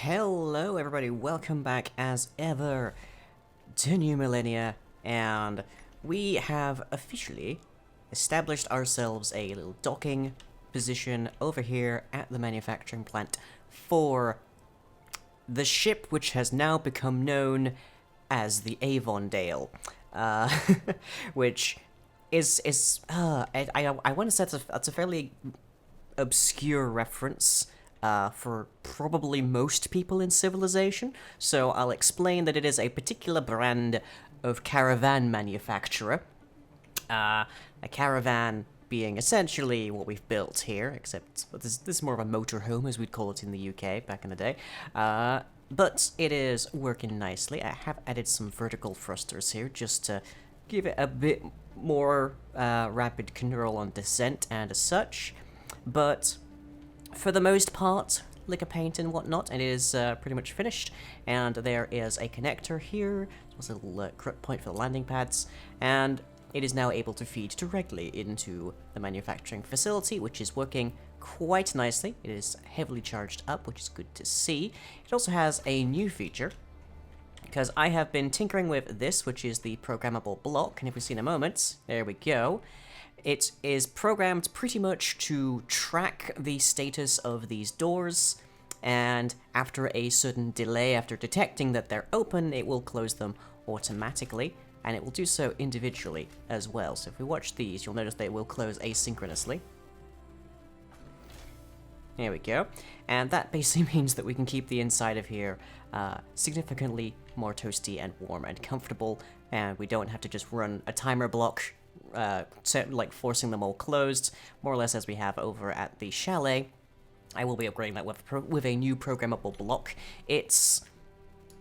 Hello everybody, welcome back as ever to New Millennia, and we have officially established ourselves a little docking position over here at the manufacturing plant for the ship which has now become known as the Avondale, which I want to say that's a fairly obscure reference for probably most people in civilization, so I'll explain that it is a particular brand of caravan manufacturer. A caravan being essentially what we've built here, except this is more of a motorhome, as we'd call it in the UK back in the day. But it is working nicely. I have added some vertical thrusters here just to give it a bit more rapid control on descent and as such. But for the most part, liquor paint and whatnot, it is pretty much finished. And there is a connector here, there's a little grip point for the landing pads, and it is now able to feed directly into the manufacturing facility, which is working quite nicely. It is heavily charged up, which is good to see. It also has a new feature, because I have been tinkering with this, which is the Programmable Block, and if we see in a moment, there we go. It is programmed pretty much to track the status of these doors, and after a certain delay, after detecting that they're open, it will close them automatically, and it will do so individually as well. So if we watch these, you'll notice they will close asynchronously. There we go. And that basically means that we can keep the inside of here significantly more toasty and warm and comfortable, and we don't have to just run a timer block like forcing them all closed, more or less as we have over at the chalet. I will be upgrading that with a new programmable block. It's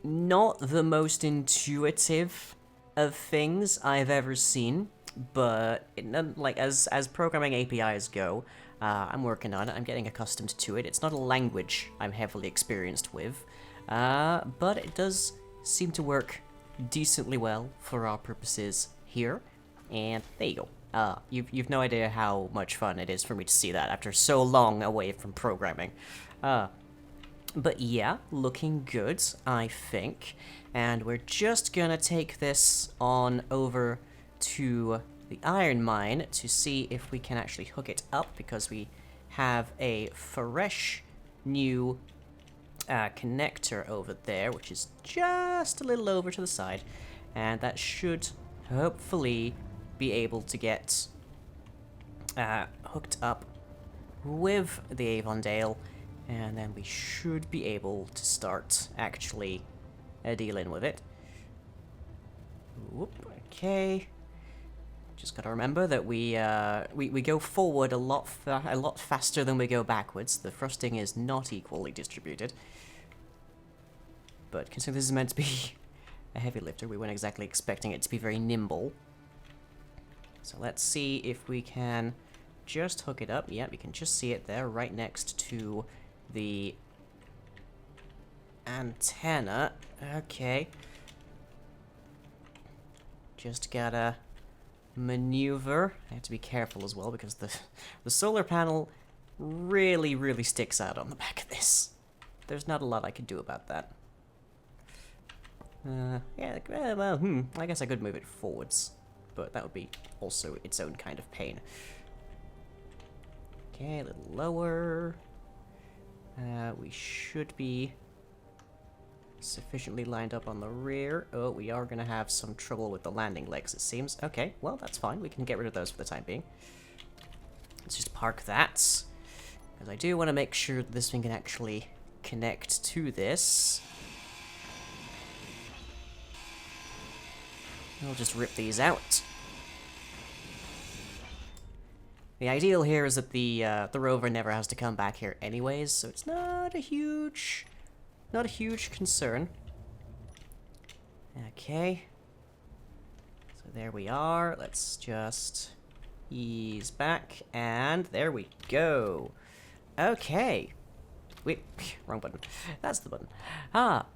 not the most intuitive of things I've ever seen, but like as programming APIs go, I'm working on it. I'm getting accustomed to it. It's not a language I'm heavily experienced with, but it does seem to work decently well for our purposes here. And there you go. You've no idea how much fun it is for me to see that after so long away from programming. But yeah, looking good, I think. And we're just gonna take this on over to the iron mine to see if we can actually hook it up, because we have a fresh new connector over there, which is just a little over to the side. And that should hopefully be able to get hooked up with the Avondale, and then we should be able to start actually dealing with it. Whoop, okay. Just gotta remember that we go forward a lot faster than we go backwards. The thrusting is not equally distributed. But considering this is meant to be a heavy lifter, we weren't exactly expecting it to be very nimble. So let's see if we can just hook it up. Yep, you can just see it there right next to the antenna. Okay. Just gotta maneuver. I have to be careful as well, because the solar panel really sticks out on the back of this. There's not a lot I can do about that. Yeah, well, I guess I could move it forwards, but that would be also its own kind of pain. Okay, a little lower. We should be sufficiently lined up on the rear. Oh, we are going to have some trouble with the landing legs, it seems. Okay, well, that's fine. We can get rid of those for the time being. Let's just park that, because I do want to make sure that this thing can actually connect to this. I'll just rip these out. The ideal here is that the rover never has to come back here anyways, so it's not a huge concern. Okay. So there we are. Let's just ease back, and there we go. Okay. Wait, wrong button. That's the button.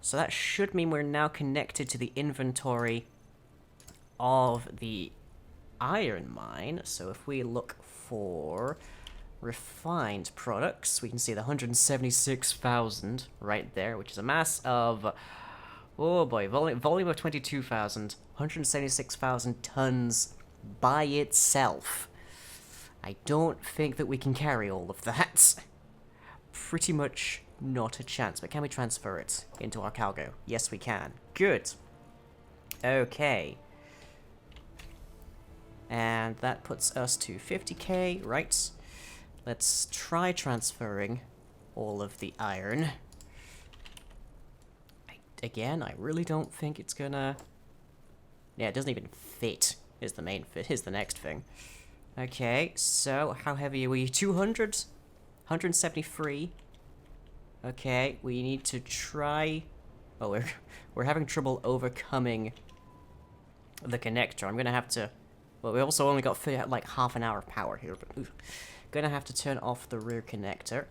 So that should mean we're now connected to the inventory of the iron mine. So if we look for refined products, we can see the 176,000 right there, which is a mass of, oh boy, volume of 22,000, 176,000 tons by itself. I don't think that we can carry all of that. Pretty much not a chance, but can we transfer it into our cargo? Yes, we can. Good. Okay. And that puts us to 50k, right? Let's try transferring all of the iron. Again, I really don't think it's gonna... Yeah, it doesn't even fit, is the main fit, is the next thing. Okay, so how heavy are we? 200? 173. Okay, we need to try... Oh, we're having trouble overcoming the connector. I'm gonna have to... Well, we also only got like half an hour of power here, but... Oof. Gonna have to turn off the rear connector.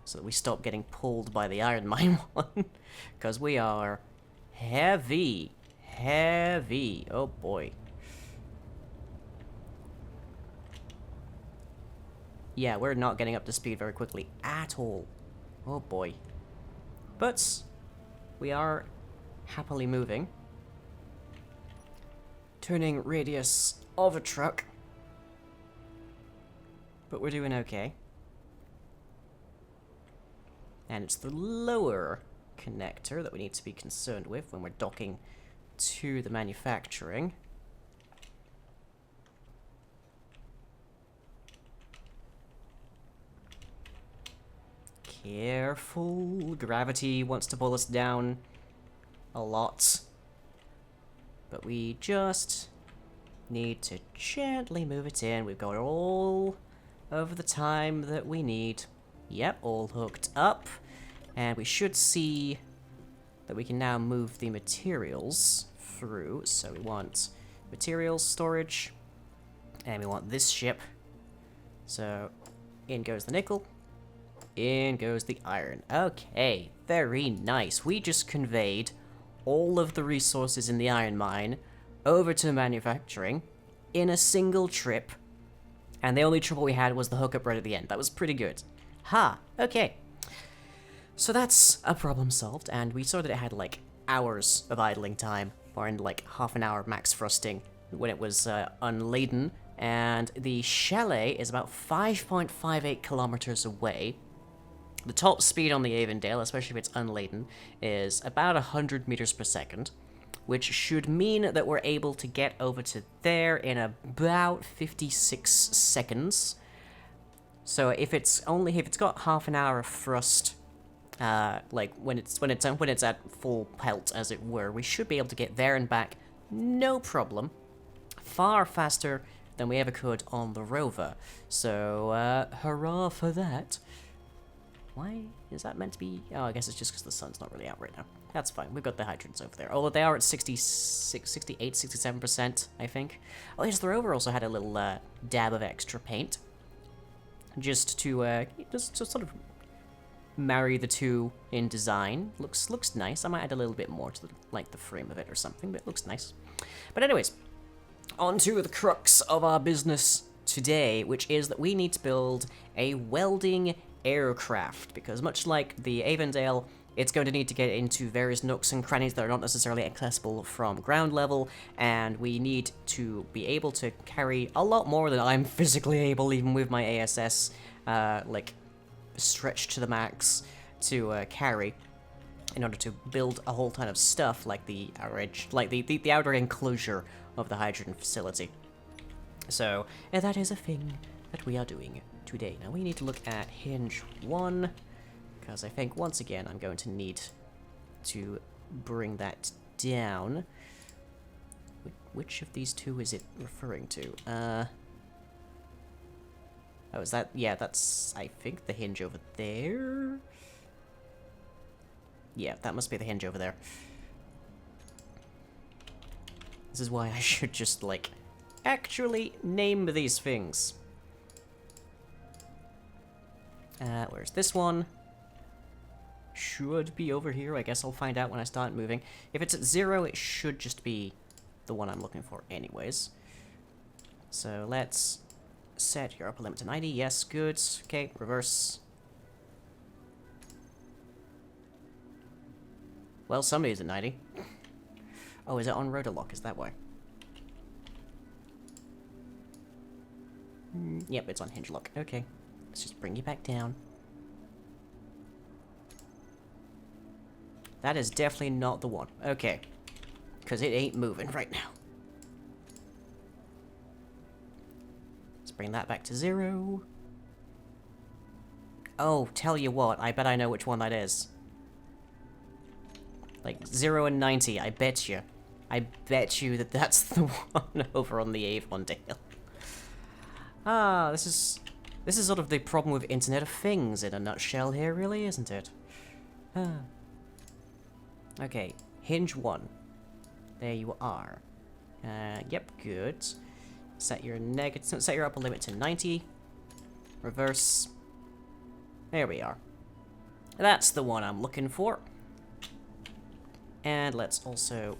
So that we stop getting pulled by the iron mine one. Because we are heavy. Heavy. Oh boy. Yeah, we're not getting up to speed very quickly at all. Oh boy. But we are happily moving. Turning radius of a truck. But we're doing okay. And it's the lower connector that we need to be concerned with when we're docking to the manufacturing. Careful. Gravity wants to pull us down a lot. But we just need to gently move it in. We've got all of the time that we need. Yep, all hooked up. And we should see that we can now move the materials through. So we want materials storage. And we want this ship. So in goes the nickel. In goes the iron. Okay, very nice. We just conveyed all of the resources in the iron mine over to manufacturing in a single trip. And the only trouble we had was the hookup right at the end. That was pretty good. Ha! Okay. So that's a problem solved, and we saw that it had like hours of idling time, or in like half an hour of max thrusting when it was unladen. And the chalet is about 5.58 kilometers away. The top speed on the Avondale, especially if it's unladen, is about 100 meters per second, which should mean that we're able to get over to there in about 56 seconds. So if it's got half an hour of thrust, like when it's at full pelt, as it were, we should be able to get there and back, no problem, far faster than we ever could on the rover. So hurrah for that. Why is that meant to be? Oh, I guess it's just because the sun's not really out right now. That's fine. We've got the hydrants over there. Although they are at 66, 68, 67%, I think. Oh, yes, the rover also had a little dab of extra paint. Just to sort of marry the two in design. Looks nice. I might add a little bit more to the frame of it or something, but it looks nice. But anyways, on to the crux of our business today, which is that we need to build a welding aircraft, because much like the Avondale, it's going to need to get into various nooks and crannies that are not necessarily accessible from ground level, and we need to be able to carry a lot more than I'm physically able, even with my ASS, like, stretched to the max to carry, in order to build a whole ton of stuff, like the outer enclosure of the hydrogen facility. So, that is a thing that we are doing today. Now we need to look at hinge 1, because I think once again I'm going to need to bring that down. Which of these two is it referring to? Oh, is that? Yeah, that's, I think, the hinge over there. Yeah, that must be the hinge over there. This is why I should just, like, actually name these things. Where's this one? Should be over here. I guess I'll find out when I start moving. If it's at 0, it should just be the one I'm looking for anyways. So let's Set your upper limit to 90. Yes, good. Okay, reverse. Well, somebody's at 90. Oh, is it on rotor lock? Is that why? Yep, it's on hinge lock. Okay. Let's just bring you back down. That is definitely not the one. Okay. Because it ain't moving right now. Let's bring that back to 0. Oh, tell you what, I bet I know which one that is. Like, 0 and 90, I bet you. I bet you that that's the one over on the Avondale. Ah, this is sort of the problem with Internet of Things in a nutshell here, really, isn't it? Ah. Okay, hinge 1. There you are. Yep, good. Set your upper limit to 90. Reverse. There we are. That's the one I'm looking for. And let's also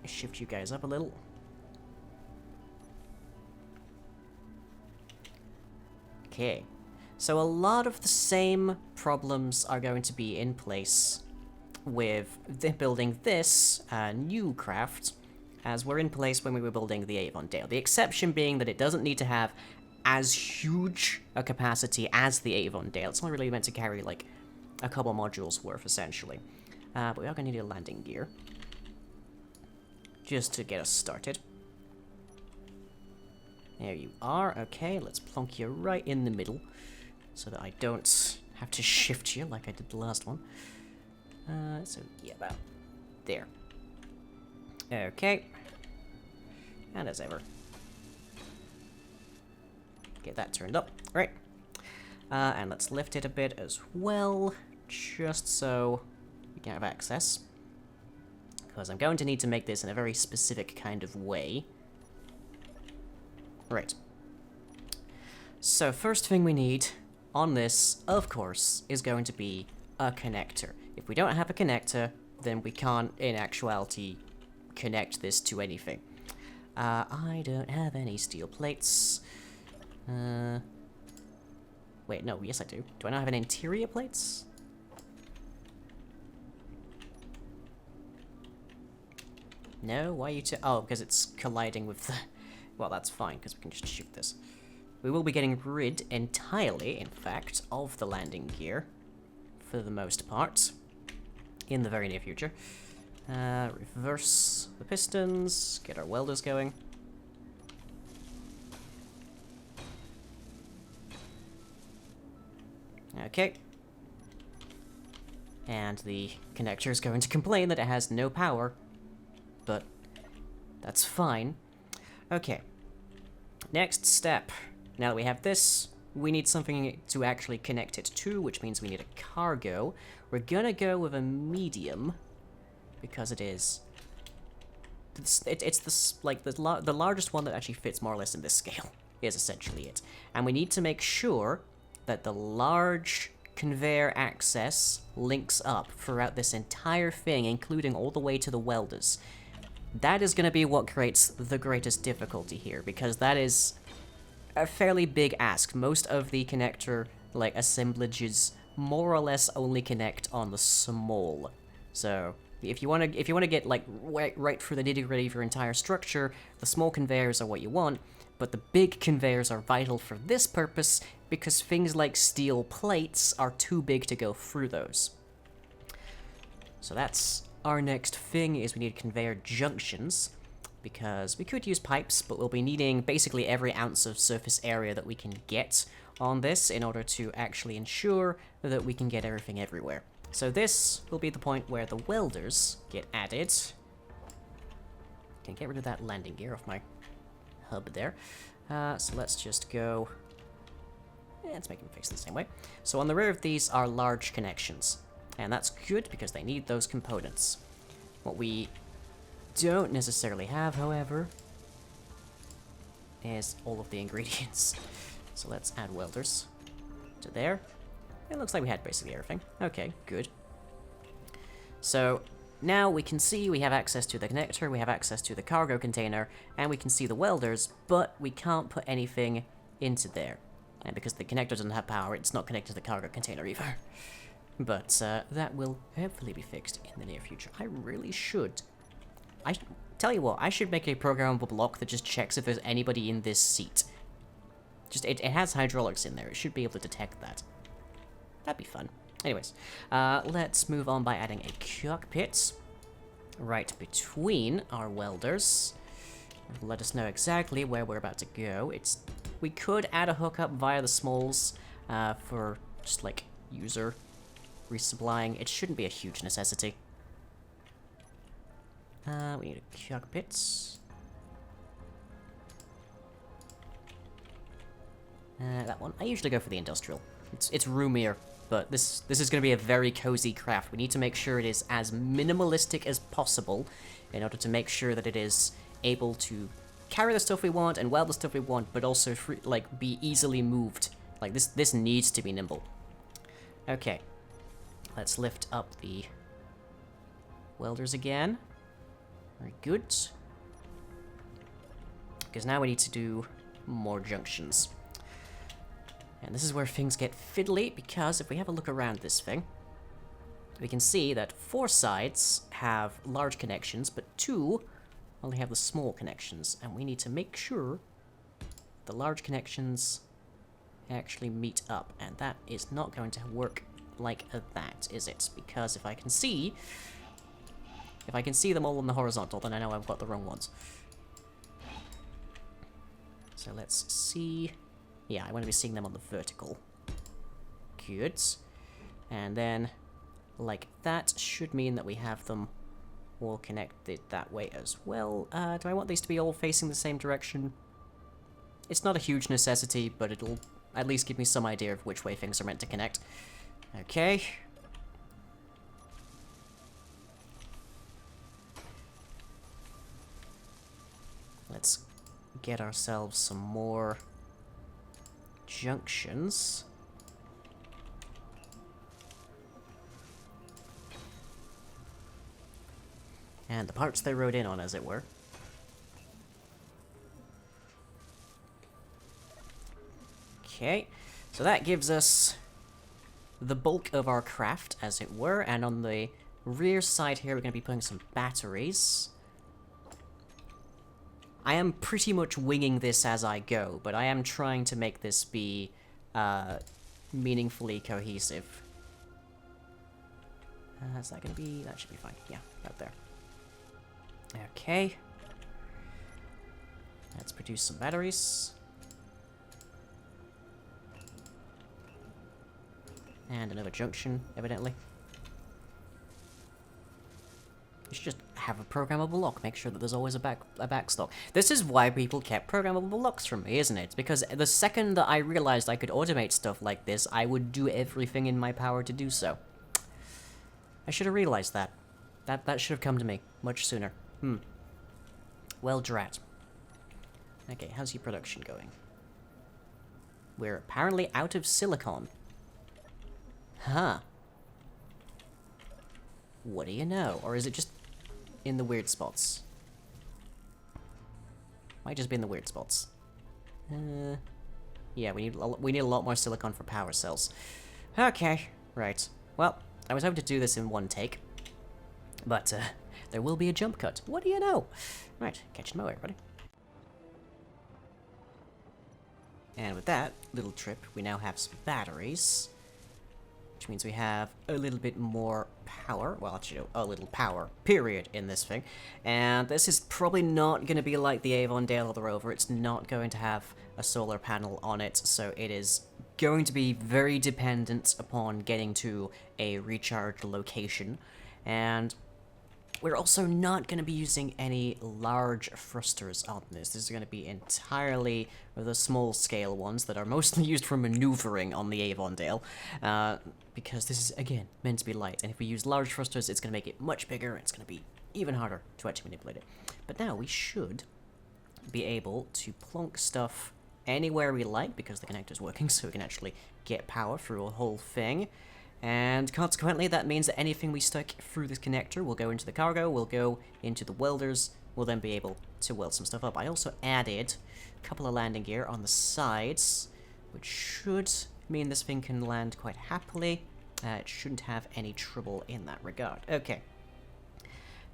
shift you guys up a little. Okay. So a lot of the same problems are going to be in place with building this new craft as were in place when we were building the Avondale. The exception being that it doesn't need to have as huge a capacity as the Avondale. It's not really meant to carry like a couple modules worth, essentially. But we are going to need a landing gear just to get us started. There you are. Okay, let's plonk you right in the middle so that I don't have to shift you like I did the last one. So, yeah, about there. Okay. And as ever. Get that turned up. Right. And let's lift it a bit as well, just so we can have access. Because I'm going to need to make this in a very specific kind of way. Right. So, first thing we need on this, of course, is going to be a connector. If we don't have a connector, then we can't, in actuality, connect this to anything. I don't have any steel plates. Wait, no, yes I do. Do I not have any interior plates? No, why are you oh, because it's colliding with the... Well, that's fine, because we can just shoot this. We will be getting rid entirely, in fact, of the landing gear, for the most part, in the very near future. Reverse the pistons, get our welders going. Okay. And the connector is going to complain that it has no power, but that's fine. Okay. Next step. Now that we have this, we need something to actually connect it to, which means we need a cargo. We're gonna go with a medium, because it is... It's the largest one that actually fits more or less in this scale, is essentially it. And we need to make sure that the large conveyor access links up throughout this entire thing, including all the way to the welders. That is going to be what creates the greatest difficulty here, because that is a fairly big ask. Most of the connector, assemblages more or less only connect on the small. So, if you want to get, right through the nitty-gritty of your entire structure, the small conveyors are what you want, but the big conveyors are vital for this purpose, because things like steel plates are too big to go through those. So that's our next thing, is we need conveyor junctions, because we could use pipes, but we'll be needing basically every ounce of surface area that we can get on this in order to actually ensure that we can get everything everywhere. So this will be the point where the welders get added. Can get rid of that landing gear off my hub there. So let's just go... let's make them face the same way. So on the rear of these are large connections. And that's good because they need those components. What we don't necessarily have, however, is all of the ingredients. So let's add welders to there. It looks like we had basically everything. Okay, good. So now we can see we have access to the connector, we have access to the cargo container, and we can see the welders, but we can't put anything into there. And because the connector doesn't have power, it's not connected to the cargo container either. But that will hopefully be fixed in the near future. I really should. Tell you what, I should make a programmable block that just checks if there's anybody in this seat. Just, it has hydraulics in there. It should be able to detect that. That'd be fun. Anyways, let's move on by adding a cockpit right between our welders. It'll let us know exactly where we're about to go. We could add a hookup via the smalls for just like user resupplying. It shouldn't be a huge necessity. We need a cockpit. That one. I usually go for the industrial. It's roomier, but this is going to be a very cozy craft. We need to make sure it is as minimalistic as possible in order to make sure that it is able to carry the stuff we want and weld the stuff we want, but also be easily moved. Like this needs to be nimble. Okay, let's lift up the welders again. Very good. Because now we need to do more junctions. And this is where things get fiddly, because if we have a look around this thing, we can see that 4 sides have large connections, but 2 only have the small connections, and we need to make sure the large connections actually meet up, and that is not going to work like that, is it? Because if I can see them all on the horizontal, then I know I've got the wrong ones. So let's see. Yeah, I want to be seeing them on the vertical. Good. And then, like that, should mean that we have them all connected that way as well. Do I want these to be all facing the same direction? It's not a huge necessity, but it'll at least give me some idea of which way things are meant to connect. Okay. Let's get ourselves some more junctions. And the parts they rode in on, as it were. Okay, so that gives us the bulk of our craft, as it were, and on the rear side here we're going to be putting some batteries. I am pretty much winging this as I go, but I am trying to make this be meaningfully cohesive. Is that going to be... that should be fine. Yeah, right there. Okay. Let's produce some batteries. And another junction, evidently. You should just have a programmable block. Make sure that there's always a backstock. This is why people kept programmable blocks from me, isn't it? Because the second that I realized I could automate stuff like this, I would do everything in my power to do so. I should have realized that. That should have come to me much sooner. Well, drat. Okay, how's your production going? We're apparently out of silicon. Huh. What do you know? Or is it just in the weird spots? Might just be in the weird spots. Yeah, we need a lot more silicon for power cells. Okay, right. Well, I was hoping to do this in one take, but there will be a jump cut. What do you know? Right, catching my way, everybody. And with that little trip, we now have some batteries, which means we have a little bit more power. Well, actually, a little power, period, in this thing. And this is probably not going to be like the Avondale or the Rover. It's not going to have a solar panel on it, so it is going to be very dependent upon getting to a recharge location. And we're also not going to be using any large thrusters on this. This is going to be entirely the small-scale ones that are mostly used for maneuvering on the Avondale, because this is, again, meant to be light. And if we use large thrusters, it's going to make it much bigger, and it's going to be even harder to actually manipulate it. But now we should be able to plonk stuff anywhere we like, because the connector's working, so we can actually get power through a whole thing. And consequently, that means that anything we stick through this connector will go into the cargo, will go into the welders, we'll then be able to weld some stuff up. I also added a couple of landing gear on the sides, which should mean this thing can land quite happily. It shouldn't have any trouble in that regard. Okay.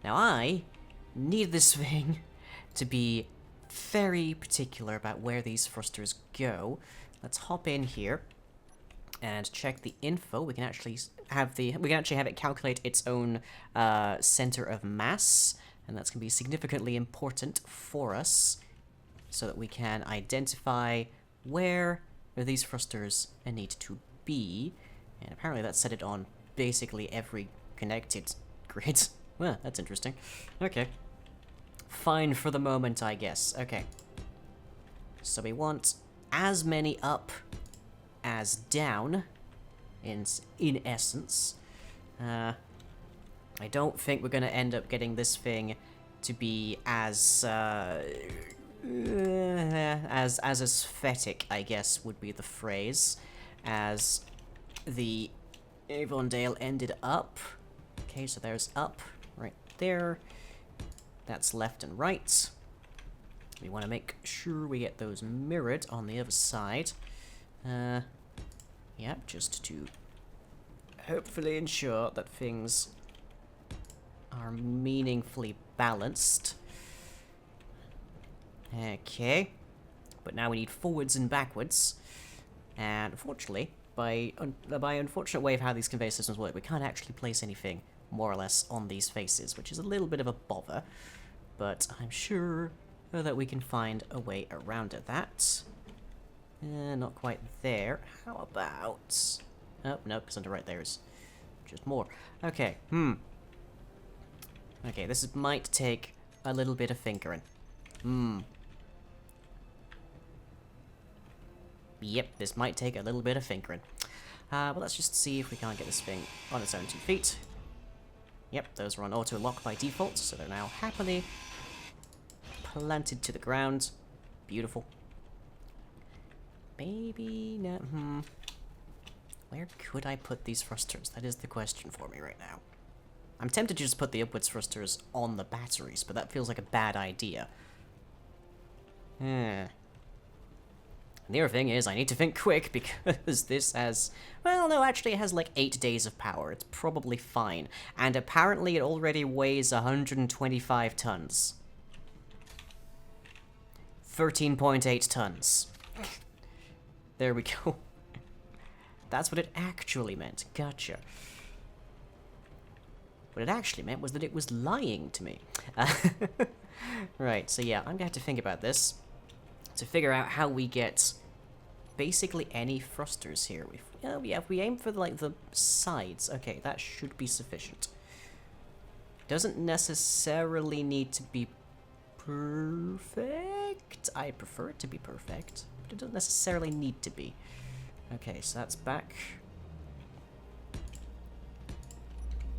Now I need this thing to be very particular about where these thrusters go. Let's hop in here and check the info. We can actually have it calculate its own center of mass, and that's going to be significantly important for us, so that we can identify where these thrusters need to be. And apparently that set it on basically every connected grid. Well, that's interesting. Okay. Fine for the moment, I guess. Okay. So we want as many up as down, in essence. I don't think we're going to end up getting this thing to be as aesthetic, I guess, would be the phrase, as the Avondale ended up. Okay, so there's up right there. That's left and right. We want to make sure we get those mirrored on the other side. Yeah, just to hopefully ensure that things are meaningfully balanced. Okay. But now we need forwards and backwards. And unfortunately, by unfortunate way of how these conveyor systems work, we can't actually place anything more or less on these faces, which is a little bit of a bother. But I'm sure that we can find a way around it. That. Not quite there. How about... Oh, no, because under right there is just more. Okay, Okay, this might take a little bit of fingering. Yep, this might take a little bit of fingering. Well, let's just see if we can't get this thing on its own 2 feet. Yep, those are on auto lock by default, so they're now happily planted to the ground. Beautiful. Maybe not. Where could I put these thrusters? That is the question for me right now. I'm tempted to just put the upwards thrusters on the batteries, but that feels like a bad idea. And the other thing is, I need to think quick, because this has... Well, no, actually it has like 8 days of power. It's probably fine. And apparently it already weighs 125 tons. 13.8 tons. There we go. That's what it actually meant. Gotcha. What it actually meant was that it was lying to me. Right, so yeah, I'm gonna have to think about this to figure out how we get basically any thrusters here. If we aim for like the sides, okay, that should be sufficient. Doesn't necessarily need to be perfect. I prefer it to be perfect, but it doesn't necessarily need to be. Okay, so that's back.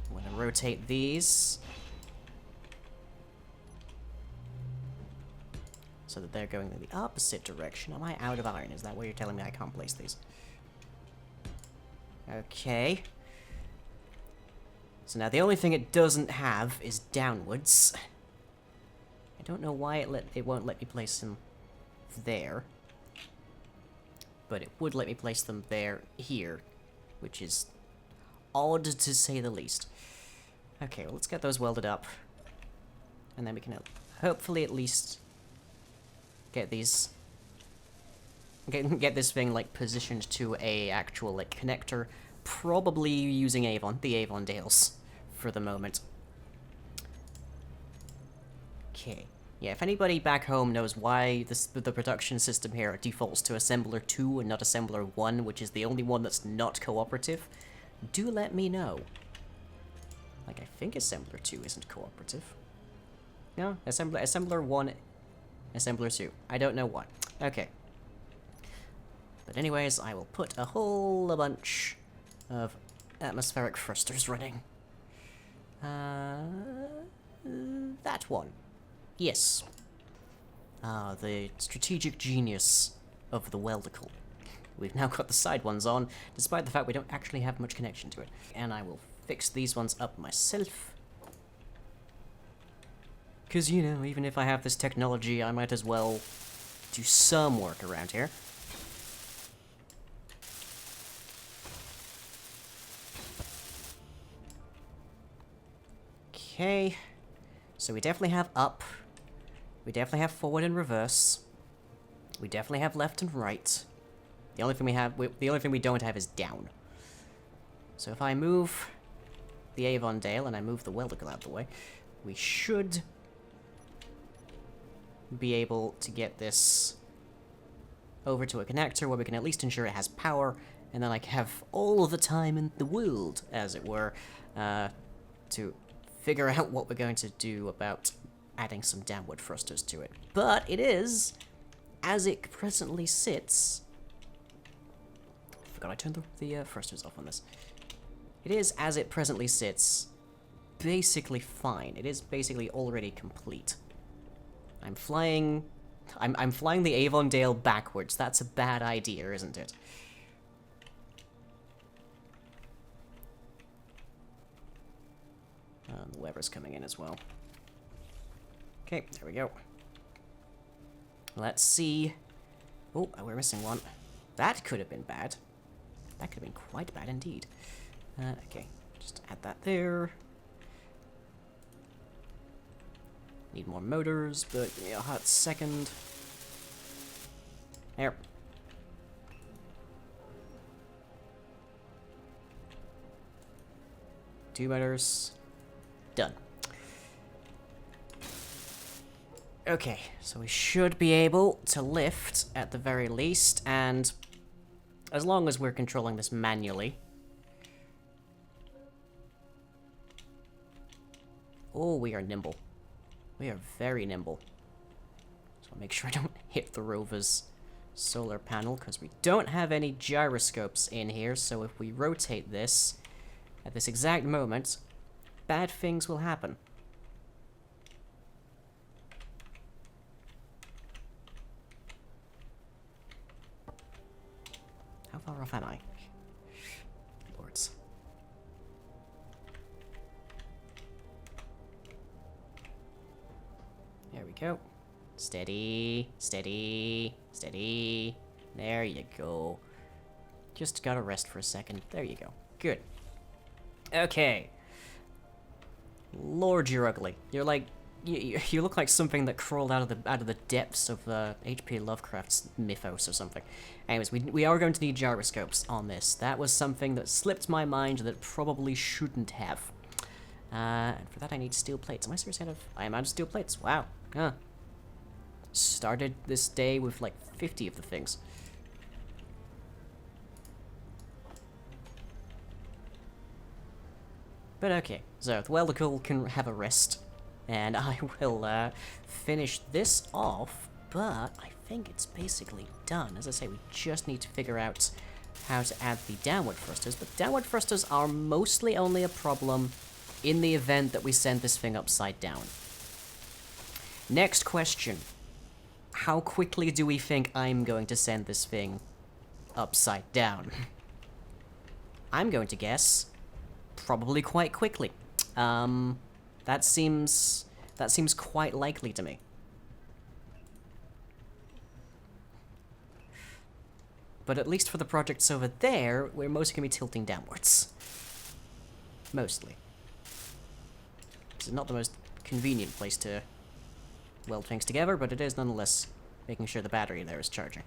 I'm gonna rotate these so that they're going in the opposite direction. Am I out of iron? Is that where you're telling me I can't place these? Okay. So now the only thing it doesn't have is downwards. I don't know why it won't let me place them there. But it would let me place them here, which is odd to say the least. Okay, well, let's get those welded up. And then we can hopefully at least get these... Get this thing, like, positioned to a actual, like, connector. Probably using the Avondales for the moment. Okay. Yeah, if anybody back home knows why the production system here defaults to Assembler 2 and not Assembler 1, which is the only one that's not cooperative, do let me know. Like, I think Assembler 2 isn't cooperative. No, Assembler 1, Assembler 2. I don't know why. Okay. But anyways, I will put a whole bunch of atmospheric thrusters running. That one. Yes. The strategic genius of the weldicle. We've now got the side ones on, despite the fact we don't actually have much connection to it. And I will fix these ones up myself. Because, you know, even if I have this technology, I might as well do some work around here. Okay. So we definitely have up. We definitely have forward and reverse. We definitely have left and right. The only thing we don't have is down. So if I move the Avondale and I move the Weldicle out of the way, we should be able to get this over to a connector where we can at least ensure it has power, and then I can have all the time in the world, as it were, to figure out what we're going to do about adding some downward thrusters to it. But it is, as it presently sits... I forgot I turned the thrusters off on this. It is, as it presently sits, basically fine. It is basically already complete. I'm flying the Avondale backwards. That's a bad idea, isn't it? The weather's coming in as well. Okay, there we go. Let's see. Oh, we're missing one. That could have been bad. That could have been quite bad indeed. Okay, just add that there. Need more motors, but yeah, a hot second. There. Two motors. Done. Okay, so we should be able to lift at the very least, and as long as we're controlling this manually. Oh, we are nimble. We are very nimble. So I'll make sure I don't hit the rover's solar panel, because we don't have any gyroscopes in here, so if we rotate this at this exact moment, bad things will happen. How far off am I? Lords. There we go. Steady, steady, steady. There you go. Just gotta rest for a second. There you go. Good. Okay. Lord, you're ugly. You're like... You look like something that crawled out of the depths of H.P. Lovecraft's mythos or something. Anyways, we are going to need gyroscopes on this. That was something that slipped my mind that probably shouldn't have. And for that I need steel plates. Am I seriously out of... I am out of steel plates. Wow. Huh. Started this day with like 50 of the things. But okay, so the Weldicle can have a rest. And I will finish this off, but I think it's basically done. As I say, we just need to figure out how to add the downward thrusters, but downward thrusters are mostly only a problem in the event that we send this thing upside down. Next question. How quickly do we think I'm going to send this thing upside down? I'm going to guess probably quite quickly. That seems quite likely to me. But at least for the projects over there, we're mostly going to be tilting downwards. Mostly. This is not the most convenient place to weld things together, but it is nonetheless making sure the battery there is charging.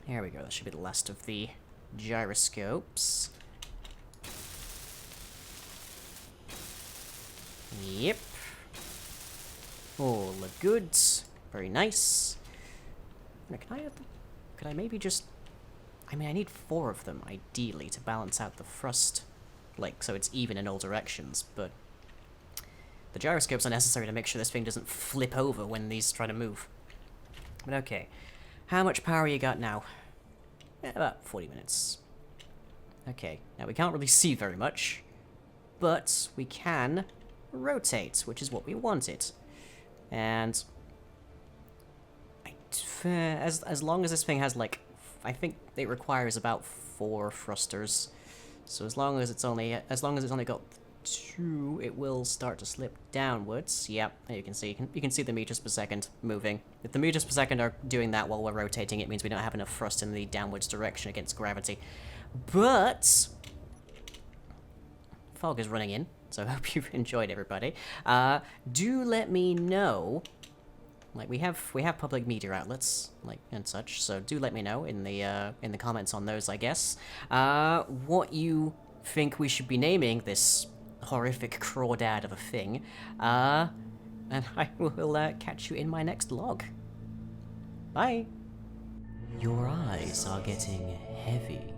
There we go, that should be the last of the gyroscopes. Yep. All the goods. Very nice. Now, could I maybe just... I mean, I need 4 of them, ideally, to balance out the thrust. Like, so it's even in all directions, but... the gyroscopes are necessary to make sure this thing doesn't flip over when these try to move. But okay. How much power you got now? About 40 minutes. Okay, now we can't really see very much, but we can rotate, which is what we wanted. And as long as this thing has like, I think it requires about 4 thrusters. So as long as it's only got 2, it will start to slip downwards. Yep, there you can see. You can see the meters per second moving. If the meters per second are doing that while we're rotating, it means we don't have enough thrust in the downwards direction against gravity. But fog is running in, so I hope you've enjoyed, everybody. Do let me know. Like, we have public media outlets, like, and such, so do let me know in the comments on those, I guess, what you think we should be naming this horrific crawdad of a thing, and I will catch you in my log log. Bye! Your eyes are getting heavy.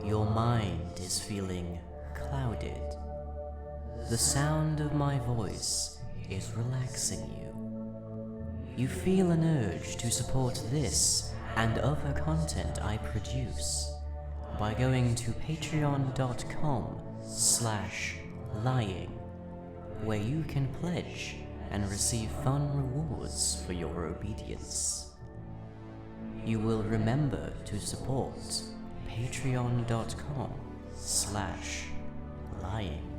Your mind is feeling clouded. The sound of my voice is relaxing you. You feel an urge to support this and other content I produce by going to patreon.com/lying, where you can pledge and receive fun rewards for your obedience. You will remember to support patreon.com/lying.